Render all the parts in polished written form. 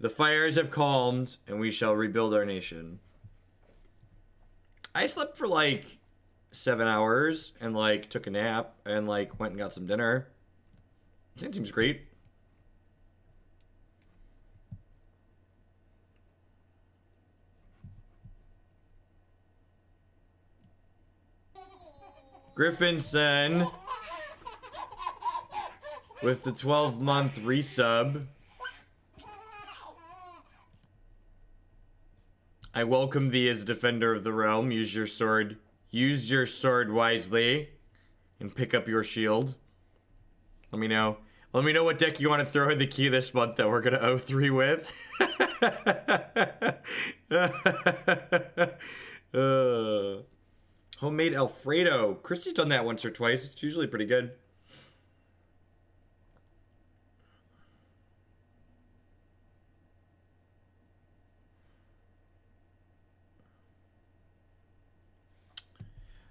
The fires have calmed, and we shall rebuild our nation. I slept for like 7 hours and like took a nap and like went and got some dinner. It seems great. Griffinson with the 12-month resub. I welcome thee as defender of the realm. Use your sword. Use your sword wisely. And pick up your shield. Let me know. Let me know what deck you want to throw in the queue this month that we're going to 0-3 with. Homemade Alfredo. Christy's done that once or twice. It's usually pretty good.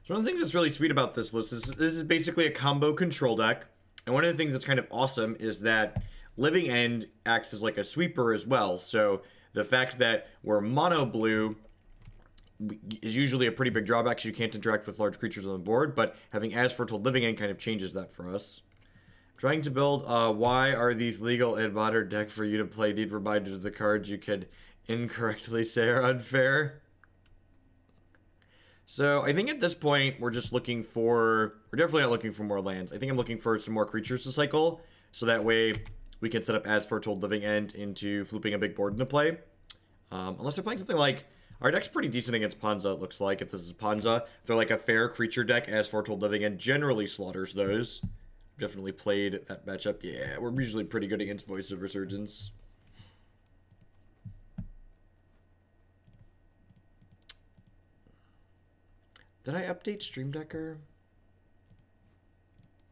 So one of the things that's really sweet about this list is this is basically a combo control deck. And one of the things that's kind of awesome is that Living End acts as like a sweeper as well. So the fact that we're mono blue is usually a pretty big drawback because you can't interact with large creatures on the board. But having As Foretold Living End kind of changes that for us. Trying to build why are these legal in modern deck for you to play? Need reminders of the cards you could incorrectly say are unfair. So I think at this point, we're just looking for... We're definitely not looking for more lands. I think I'm looking for some more creatures to cycle. So that way, we can set up As Foretold Living End into flipping a big board into play. Unless they're playing something like... Our deck's pretty decent against Ponza, it looks like. If this is Ponza, if they're like a fair creature deck, As Foretold Living End generally slaughters those. Definitely played that matchup. Yeah, we're usually pretty good against Voice of Resurgence. Did I update Stream Decker?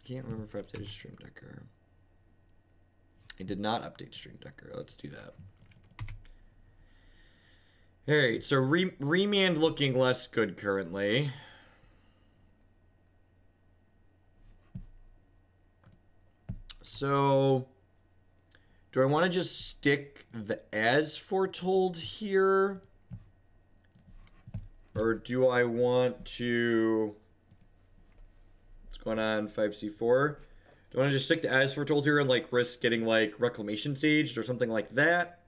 Can't remember if I updated Stream Decker. I did not update Stream Decker. Let's do that. Alright, so Remand looking less good currently. So, do I want to just stick the As Foretold here? Or do I want to... What's going on, 5C4? Do I want to just stick to As Foretold here and, like, risk getting, like, Reclamation Staged or something like that?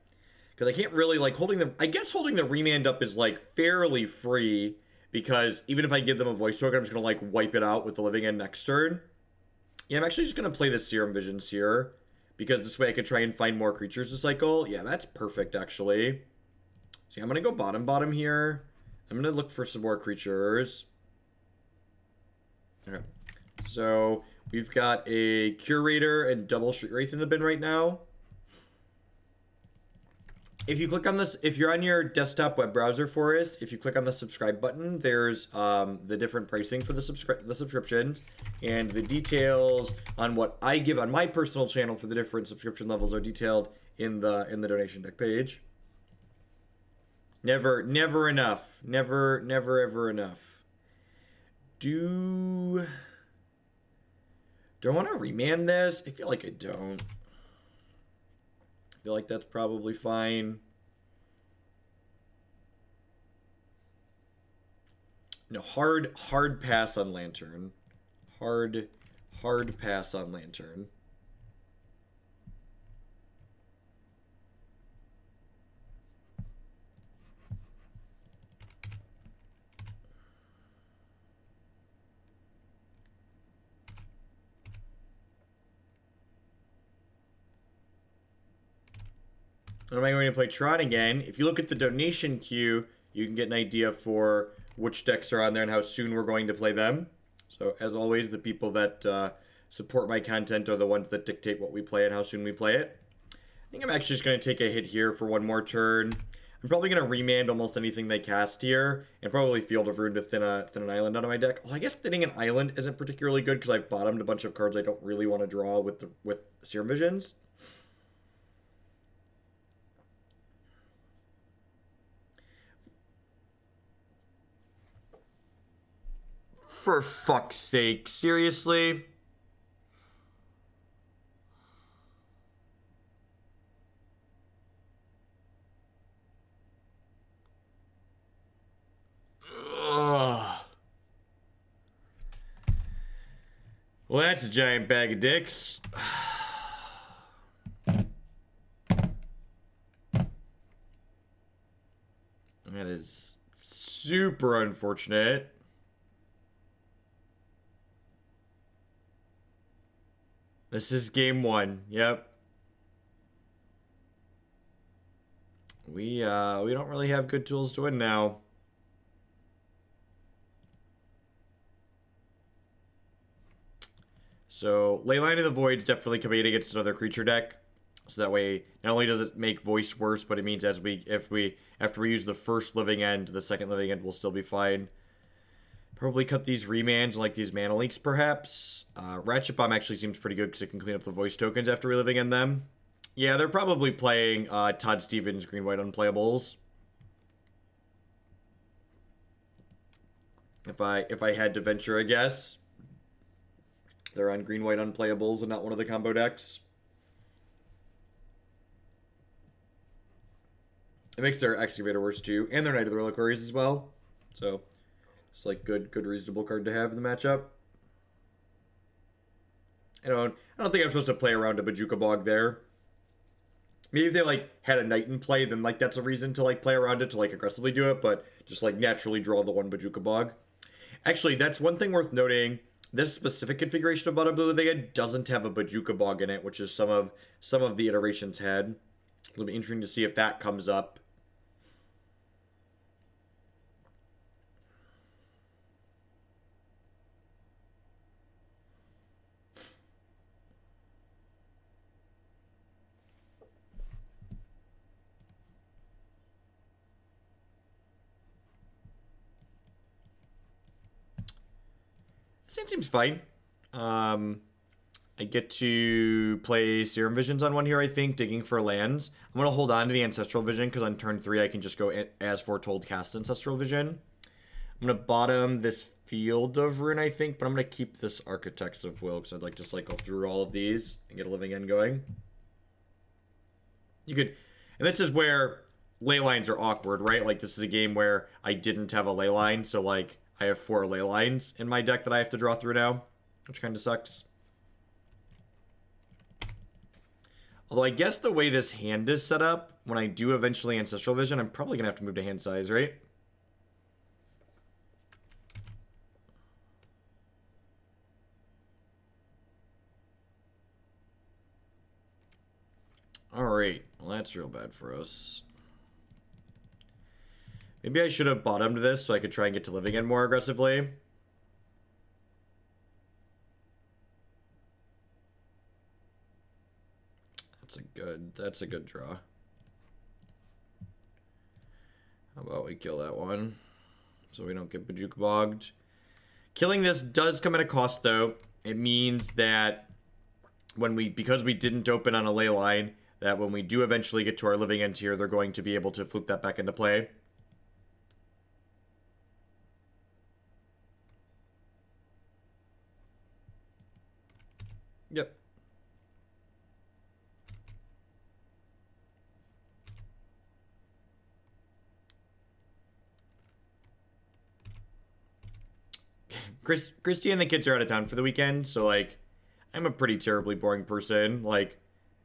Because I can't really, like, holding the... I guess holding the Remand up is, like, fairly free. Because even if I give them a voice token, I'm just going to, like, wipe it out with the Living End next turn. Yeah, I'm actually just going to play the Serum Visions here. Because this way I could try and find more creatures to cycle. Yeah, that's perfect, actually. See, I'm going to go bottom here. I'm going to look for some more creatures. Okay. So, we've got a Curator and double Street Wraith in the bin right now. If you click on this, if you're on your desktop web browser, Forrest, if you click on the subscribe button, there's the different pricing for the subscriptions. And the details on what I give on my personal channel for the different subscription levels are detailed in the donation deck page. Never enough. Never, ever enough. Do I want to remand this? I feel like I don't. I feel like that's probably fine. No, hard pass on Lantern. Hard pass on Lantern. Am I going to play Tron again? If you look at the donation queue, you can get an idea for which decks are on there and how soon we're going to play them. So, as always, the people that support my content are the ones that dictate what we play and how soon we play it. I think I'm actually just going to take a hit here for one more turn. I'm probably going to remand almost anything they cast here, and probably Field of Ruin to thin an island out of my deck. Well, I guess thinning an island isn't particularly good because I've bottomed a bunch of cards I don't really want to draw with Serum Visions. For fuck's sake, seriously? Ugh. Well, that's a giant bag of dicks. That is super unfortunate. This is game one. Yep. We don't really have good tools to win now. So Leyline of the Void is definitely coming against another creature deck. So that way, not only does it make voice worse, but it means after we use the first living end, the second living end will still be fine. Probably cut these remands like these mana leaks, perhaps. Ratchet Bomb actually seems pretty good because it can clean up the voice tokens after reliving in them. Yeah, they're probably playing Todd Stevens green-white unplayables. If I had to venture a guess, they're on green-white unplayables and not one of the combo decks. It makes their Excavator worse too, and their Knight of the Reliquaries as well. So, it's like good reasonable card to have in the matchup. I don't think I'm supposed to play around a Bojuka Bog there. Maybe if they like had a Knight in play, then like that's a reason to like play around it to like aggressively do it, but just like naturally draw the one Bojuka Bog. Actually, that's one thing worth noting. This specific configuration of Mono Blue Living doesn't have a Bojuka Bog in it, which is some of the iterations had. It'll be interesting to see if that comes up. It seems fine. I get to play Serum Visions on one here, I think, digging for lands. I'm going to hold on to the Ancestral Vision because on turn 3 I can just go As Foretold, cast Ancestral Vision. I'm going to bottom this Field of Ruin, I think, but I'm going to keep this Architects of Will because I'd like to cycle through all of these and get a living end going. You could, and this is where Leylines are awkward, right? Like, this is a game where I didn't have a Leyline, so, like, I have 4 Leylines in my deck that I have to draw through now, which kind of sucks. Although I guess the way this hand is set up, when I do eventually Ancestral Vision, I'm probably going to have to move to hand size, right? Alright, well that's real bad for us. Maybe I should have bottomed this so I could try and get to living end more aggressively. That's a good draw. How about we kill that one so we don't get Bojuka Bogged. Killing this does come at a cost though. It means that because we didn't open on a Leyline, that when we do eventually get to our living end here, they're going to be able to flip that back into play. Yep. Christy and the kids are out of town for the weekend, so like I'm a pretty terribly boring person. Like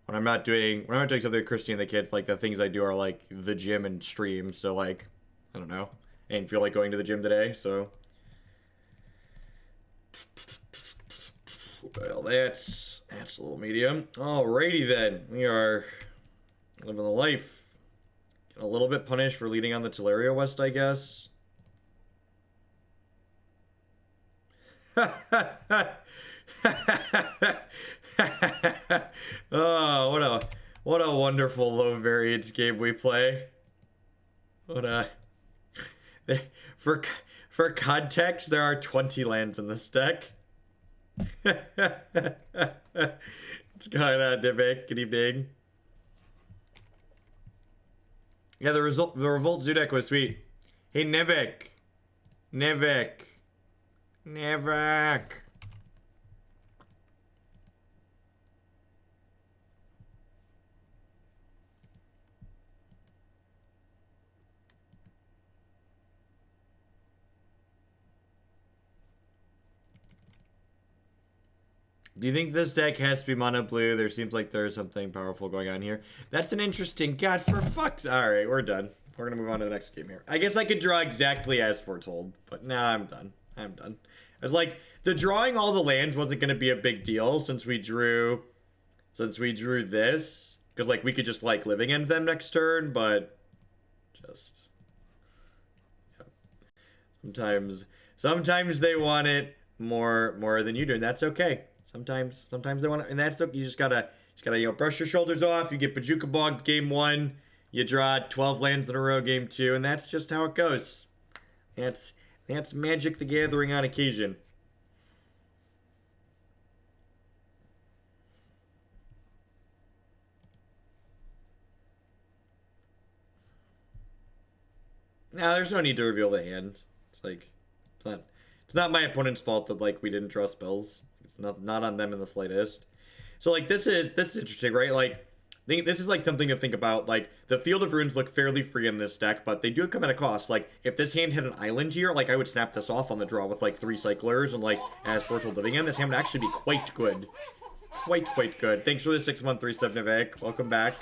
when I'm not doing something with Christy and the kids, like the things I do are like the gym and stream. So like I don't know. I didn't feel like going to the gym today, so well that's a little medium. Alrighty then. We are living the life. A little bit punished for leading on the Tolaria West, I guess. Oh, what a wonderful low variance game we play. For context, there are 20 lands in this deck. It's kind of Nivek. Good evening. Yeah, the Revolt Zoo deck was sweet. Hey, Nivek. Do you think this deck has to be mono blue? There seems like there's something powerful going on here. That's an interesting... God, for fuck's... Alright, we're done. We're gonna move on to the next game here. I guess I could draw exactly as foretold, but nah, I'm done. I'm done. I was like, the drawing all the lands wasn't gonna be a big deal since we drew this. Because, like, we could just, like, living end them next turn, but... Just... Yeah. Sometimes they want it more than you do, and that's okay. Sometimes they want it, and that's okay. You just gotta brush your shoulders off. You get Bajuka Bogged game 1, you draw 12 lands in a row game 2, and that's just how it goes. That's Magic the Gathering on occasion. Now, there's no need to reveal the hand. It's like, it's not my opponent's fault that, like, we didn't draw spells. It's not on them in the slightest. So, like, this is interesting, right? Like, this is, like, something to think about. Like, the Field of Runes look fairly free in this deck, but they do come at a cost. Like, if this hand had an island here, like, I would snap this off on the draw with, like, 3 cyclers and, like, As Foretold living in. This hand would actually be quite good. Quite good. Thanks for the 6-month reset, Nivek. Welcome back.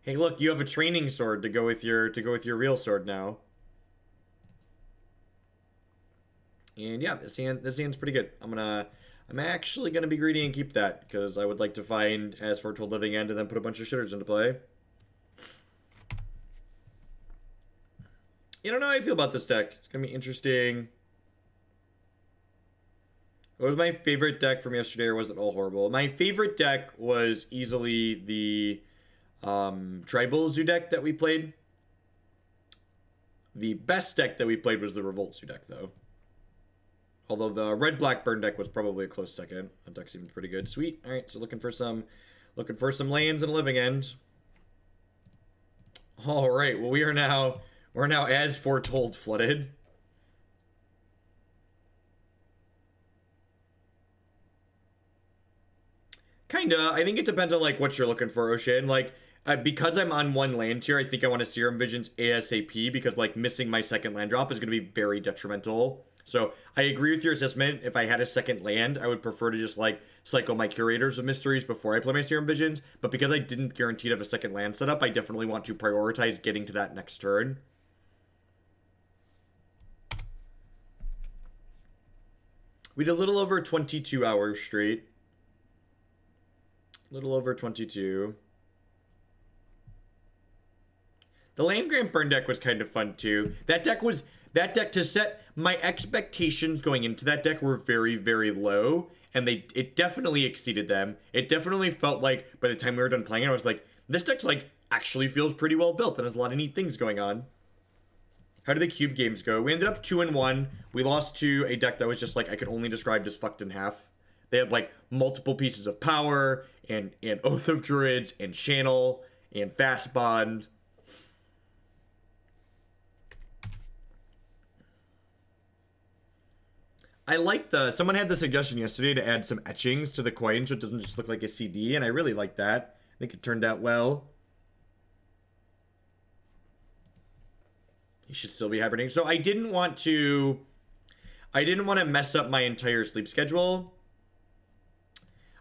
Hey, look, you have a training sword to go with your real sword now. And yeah, this hand's pretty good. I'm actually gonna be greedy and keep that because I would like to find As Foretold living end and then put a bunch of shitters into play. You don't know how I feel about this deck. It's gonna be interesting. What was my favorite deck from yesterday, or was it all horrible? My favorite deck was easily the Tribal Zoo deck that we played. The best deck that we played was the Revolt Zoo deck, though. Although the Red Blackburn deck was probably a close second. That deck seemed pretty good. Sweet. All right, so looking for some lands and a living end. All right. Well, we're now As Foretold flooded. Kinda. I think it depends on, like, what you're looking for, Ocean. Like, because I'm on 1 land here, I think I want to Serum Visions ASAP because, like, missing my second land drop is going to be very detrimental. So, I agree with your assessment. If I had a second land, I would prefer to just, like, cycle my Curators of Mysteries before I play my Serum Visions. But because I didn't guarantee to have a second land setup, I definitely want to prioritize getting to that next turn. We did a little over 22 hours straight. Little over 22. The Land Grant Burn deck was kind of fun too. That deck to set my expectations going into that deck were very, very low, and it definitely exceeded them. It definitely felt like by the time we were done playing it, I was like, this deck's like actually feels pretty well built and has a lot of neat things going on. How did the cube games go? We ended up 2-1. We lost to a deck that was just like I could only describe as fucked in half. They had like multiple pieces of power and Oath of Druids and Channel and Fast Bond. I like someone had the suggestion yesterday to add some etchings to the coin so it doesn't just look like a CD, and I really like that. I think it turned out well. You should still be hibernating. So I didn't want to mess up my entire sleep schedule.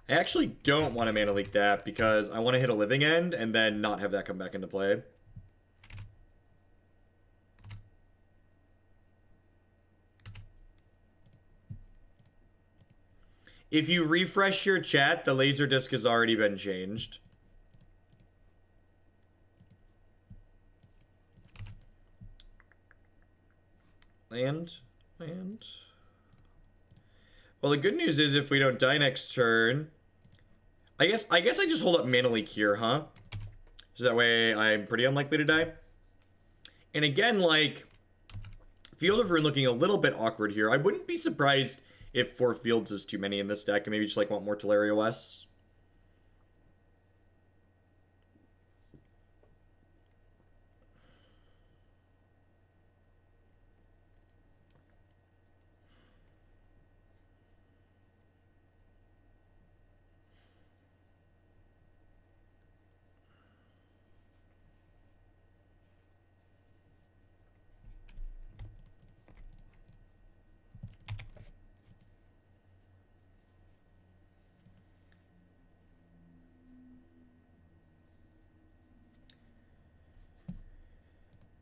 I actually don't want to mana leak that because I want to hit a living end and then not have that come back into play. If you refresh your chat, the laser disc has already been changed. Land. Well, the good news is if we don't die next turn, I guess I just hold up Mana Leak here, huh? So that way I'm pretty unlikely to die. And again, like, Field of Ruin looking a little bit awkward here. I wouldn't be surprised if 4 fields is too many in this deck and maybe just like want more Tolaria West.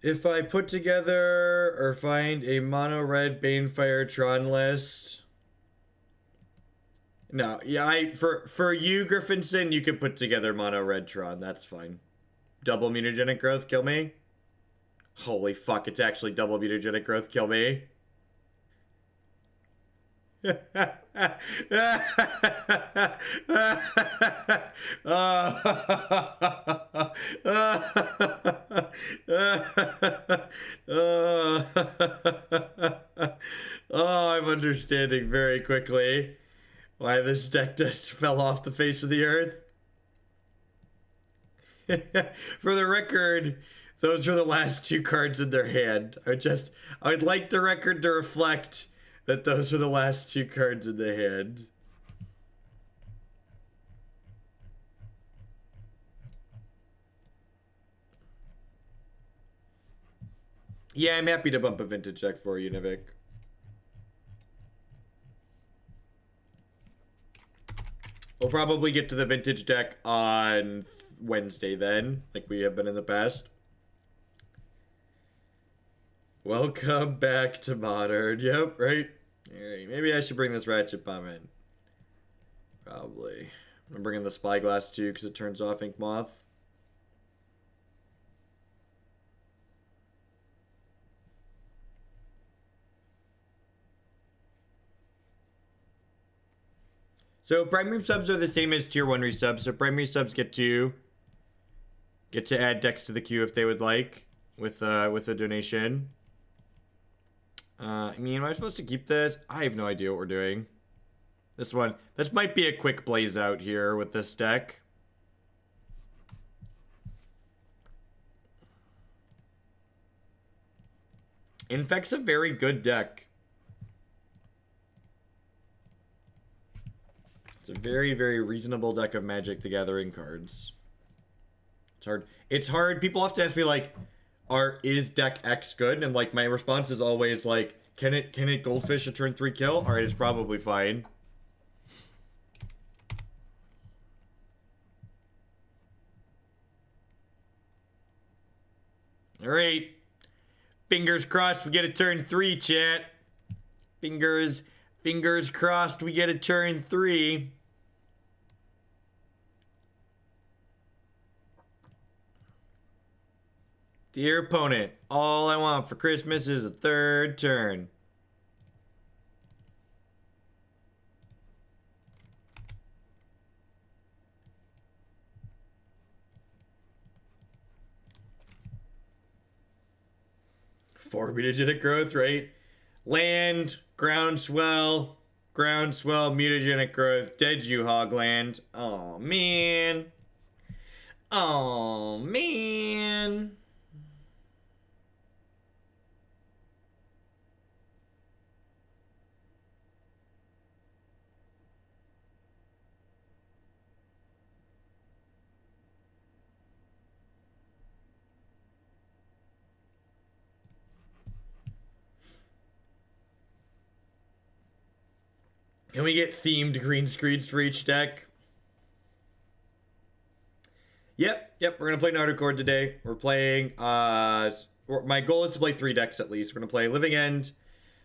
If I put together or find a mono red Banefire Tron list. No, yeah, for you, Griffinson, you could put together mono red Tron. That's fine. Double mutagenic growth, kill me. Holy fuck, it's actually double mutagenic growth, kill me. Oh, I'm understanding very quickly why this deck just fell off the face of the earth. For the record, those were the last two cards in their hand. I would like the record to reflect that those were the last two cards in the hand. Yeah, I'm happy to bump a vintage deck for you, Nivik. We'll probably get to the vintage deck on Wednesday then, like we have been in the past. Welcome back to Modern. Yep, right? Alright, maybe I should bring this Ratchet Bomb in. Probably. I'm bringing the Spyglass too because it turns off Ink Moth. So primary subs are the same as tier 1 resubs. So primary subs get to add decks to the queue if they would like with a donation. I mean, am I supposed to keep this? I have no idea what we're doing. This might be a quick blaze out here with this deck. Infect's a very good deck. It's a very, very reasonable deck of Magic the Gathering cards. It's hard. It's hard. People often ask me like, is deck X good? And like my response is always like, can it Goldfish a turn 3 kill? Alright, it's probably fine. Alright. Fingers crossed we get a turn 3, chat. Fingers crossed we get a turn 3. Dear opponent, all I want for Christmas is a third turn. Four mutagenic growth, right? Land, groundswell, mutagenic growth, dead you hogland. Oh man. Oh man. Can we get themed green screens for each deck? Yep, we're gonna play Nardocord today. We're playing, my goal is to play 3 decks at least. We're gonna play Living End,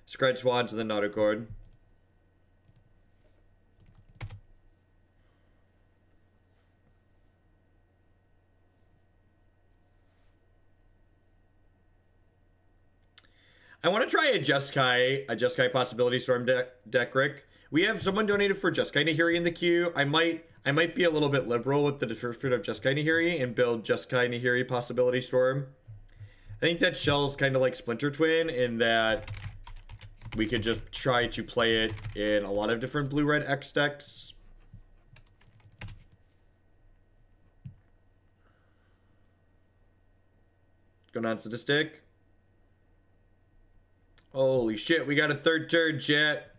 Scred Swans, and then Nardocord. I want to try a Jeskai Possibility Storm deck, Rick. We have someone donated for Jeskai Nahiri in the queue. I might be a little bit liberal with the description of Jeskai Nahiri and build Jeskai Nahiri Possibility Storm. I think that shell's kind of like Splinter Twin in that we could just try to play it in a lot of different blue-red X decks. Go non-sadistic. Holy shit, we got a third turn, chat.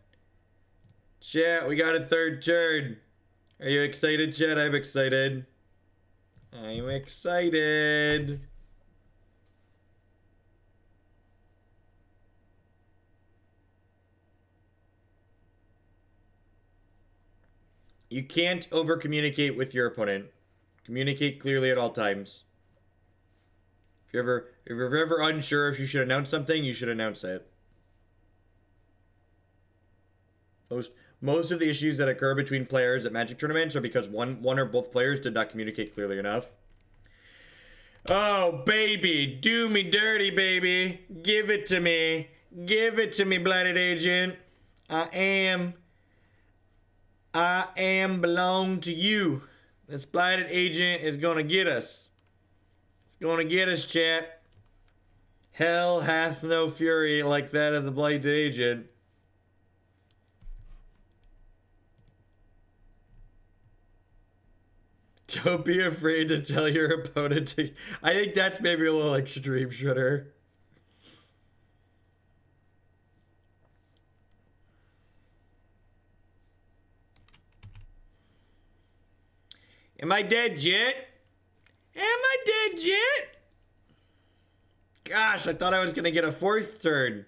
Chat, we got a third turn. Are you excited, chat? I'm excited. I'm excited. You can't over-communicate with your opponent. Communicate clearly at all times. If you're ever unsure if you should announce something, you should announce it. Most of the issues that occur between players at Magic tournaments are because one or both players did not communicate clearly enough. Oh, baby, do me dirty, baby. Give it to me. Give it to me, Blighted Agent. I am belong to you. This Blighted Agent is gonna get us. It's gonna get us, chat. Hell hath no fury like that of the Blighted Agent. Don't be afraid to tell your opponent to... I think that's maybe a little extreme, Shredder. Am I dead yet? Am I dead yet? Gosh, I thought I was gonna get a fourth turn.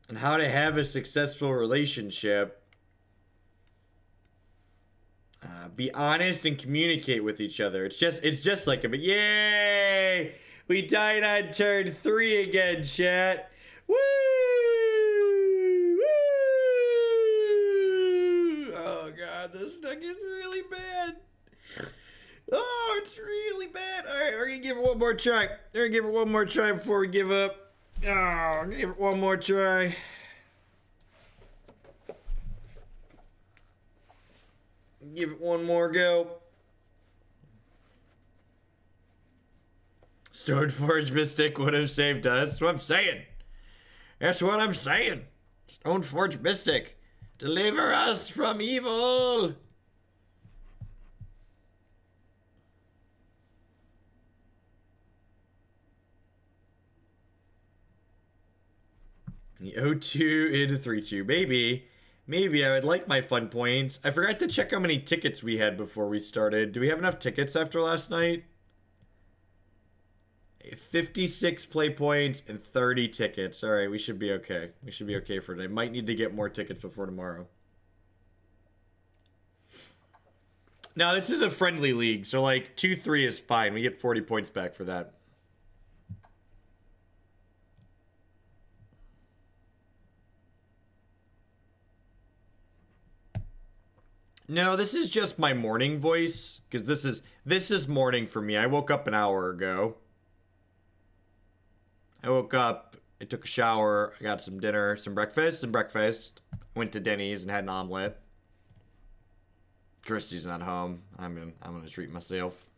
And how to have a successful relationship. Be honest and communicate with each other. It's just like a... Yay! We died on turn 3 again, chat. Woo! Woo! Oh, God, this deck is really bad. Oh, it's really bad. All right, we're going to give it one more try. We're going to give it one more try before we give up. Oh, I'm going to give it one more try. Give it one more go. Stoneforge Mystic would have saved us. That's what I'm saying. That's what I'm saying. Stoneforge Mystic. Deliver us from evil. The 0-2 into 3-2. Maybe I would like my fun points. I forgot to check how many tickets we had before we started. Do we have enough tickets after last night? 56 play points and 30 tickets. All right, we should be okay. We should be okay for today. Might need to get more tickets before tomorrow. Now, this is a friendly league, so like 2-3 is fine. We get 40 points back for that. No, this is just my morning voice, because this is morning for me. I woke up an hour ago. I woke up, I took a shower, I got some dinner, some breakfast. Went to Denny's and had an omelet. Christy's not home. I'm gonna treat myself.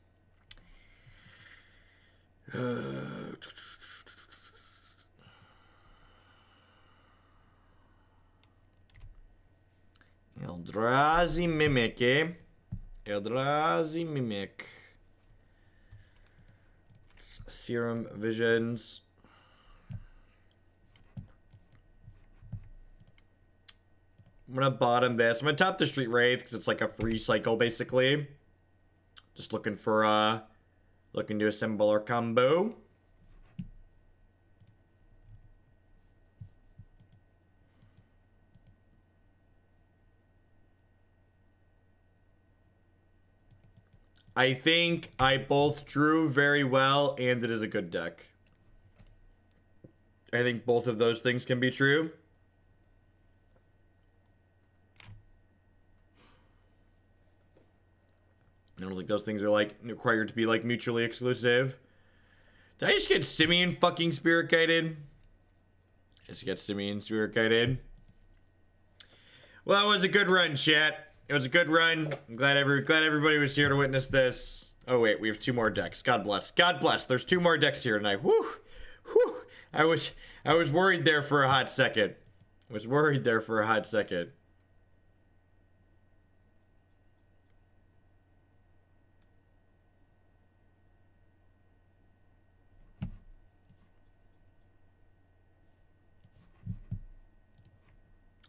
Eldrazi Mimic, eh? Eldrazi Mimic. Serum Visions. I'm gonna bottom this. I'm gonna top the Street Wraith because it's like a free cycle basically. Just looking to assemble our combo. I think I both drew very well, and it is a good deck. I think both of those things can be true. I don't think those things are, like, required to be, like, mutually exclusive. Did I just get Simian fucking Spirit Guided? Just get Simian Spirit Guided. Well, that was a good run, chat. It was a good run. I'm glad everybody was here to witness this. Oh wait, we have 2 more decks. God bless. God bless. There's 2 more decks here tonight. Whew. Whew. I was worried there for a hot second. I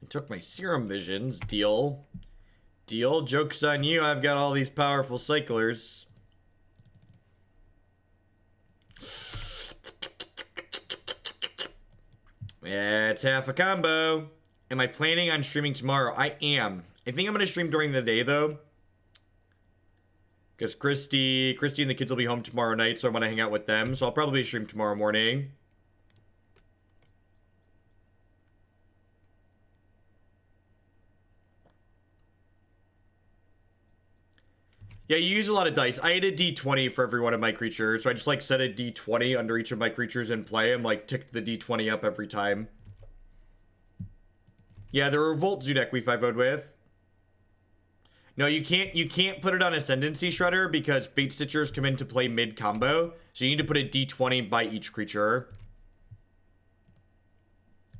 took my Serum Visions. Deal. Joke's on you. I've got all these powerful cyclers. It's half a combo. Am I planning on streaming tomorrow? I am. I think I'm going to stream during the day, though. Because Christy and the kids will be home tomorrow night, so I want to hang out with them. So I'll probably stream tomorrow morning. Yeah, you use a lot of dice. I had a d20 for every one of my creatures, so I just, like, set a d20 under each of my creatures in play and, like, ticked the d20 up every time. Yeah, the Revolt Zoo deck we 5-0'd with. No, you can't put it on Ascendancy Shredder because Fate Stitchers come into play mid-combo, so you need to put a d20 by each creature.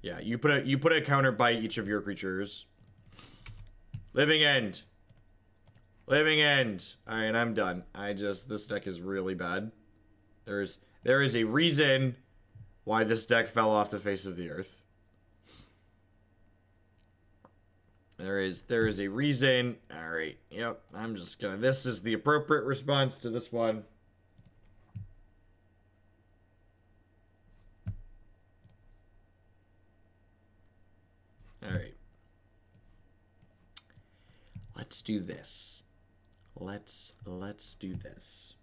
Yeah, you put a counter by each of your creatures. Living End. Living End. Alright, I'm done. This deck is really bad. There is a reason why this deck fell off the face of the earth. There is a reason. Alright, yep, I'm just gonna... This is the appropriate response to this one. Alright. Let's do this. Let's do this.